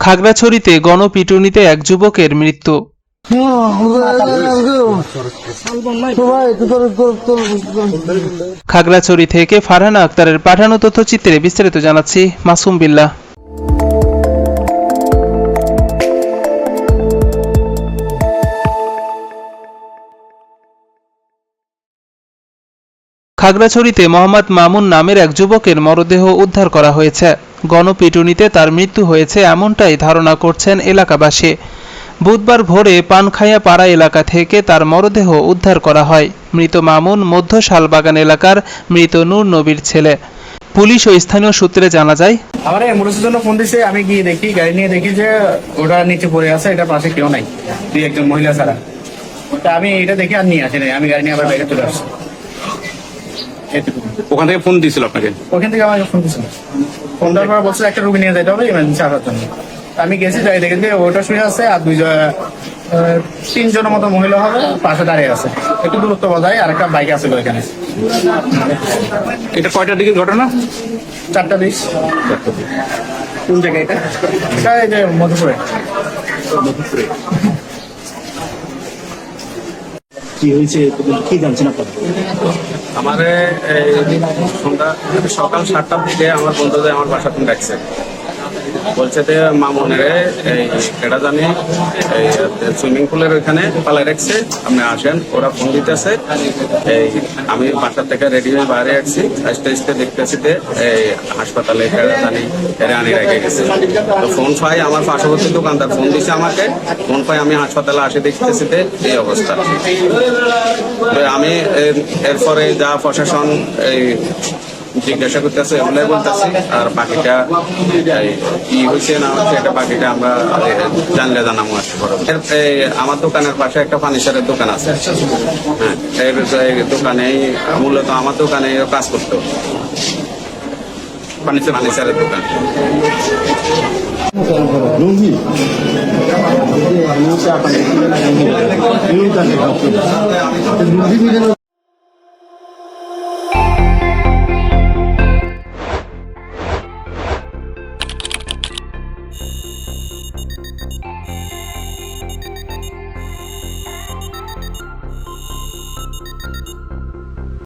খাগড়াছড়িতে গণপিটুনিতে এক যুবকের মৃত্যু। খাগড়াছড়ি থেকে ফারহানা আক্তারের পাঠানো তথ্যচিত্রে বিস্তারিত জানাচ্ছি মাসুম বিল্লাহ। খাগড়াছড়িতে মোহাম্মদ মামুন নামের এক যুবকের মরদেহ উদ্ধার করা হয়েছে। গণপিটুনিতে তার মৃত্যু হয়েছে এমনটাই ধারণা করছেন এলাকাবাসী। বুধবার ভোরে পানখাইয়া পাড়া এলাকা থেকে তার মরদেহ উদ্ধার করা হয়। মৃত মামুন মধ্য শালবাগান এলাকার মৃত নূর নবীর ছেলে। পুলিশ ও স্থানীয় সূত্রে জানা যায়, আমার অ্যাম্বুলেন্সের জন্য ফোন দিছে, আমি গিয়ে দেখি, গাড়ি নিয়ে দেখি যে ওটা নিচে পড়ে আছে, এটা পাশে কেউ নাই, দুই একজন মহিলা ছাড়া। আমি এটা দেখে আর নিয়ে আসি নাই, আমি গাড়ি নিয়ে আবার বাইরে চলে আসছি। ওখান থেকে ফোন দিয়েছিল আপনাকে? ওখান থেকে আমাকে ফোন দিয়েছিল, ফোন দেওয়ার পর বলছিল একটা রুগী নিয়ে যেতে হবে ইমার্জেন্সি আসার জন্য। আমি গেছি, যাই দেখেছি ওটা শুয়ে আছে আর তিনজনের মতো মহিলা হবে পাশে দাঁড়িয়ে আছে, একটু দূরত্ব বজায়, আর একটা বাইক আছে ওইখানে। এটা কয়টার দিকে ঘটনা? 4:20। কোন জায়গায় এটা? এটা এই যে মধুপুরে। কি হয়েছে কি জানছেন আপনারা? আমার সকাল 7টার দিকে আমার বন্ধুদের আমার বাসা থেকে ডাকছে, বলছে যে মামুনের এটা জানি এই সুইমিং পুলের ওইখানে পালাই রাখছে, আপনি আসেন। ওরা ফোন দিতেছে, আমি বাসার থেকে রেডি হয়ে বাইরে আসছি, আস্তে আস্তে দেখতেছি যে এই হাসপাতালে এটা জানি আনি রেখে গেছে। তো ফোন পাই, আমার পার্শ্ববর্তী দোকানদার ফোন দিছে আমাকে, ফোন পাই আমি হাসপাতালে আসে দেখতেছি যে এই অবস্থা। আমি এরপরে যা প্রশাসন এই জিজ্ঞাসা করতেছে এগুলাই বলতেছি, আর বাকিটা কি হয়েছে না হচ্ছে এটা বাকিটা আমরা জানলে জানাবো। আমার দোকানের পাশে একটা ফার্নিচারের দোকান আছে, হ্যাঁ, এই দোকানেই মূলত আমার দোকানে কাজ করতো, ফার্নিচারের দোকান।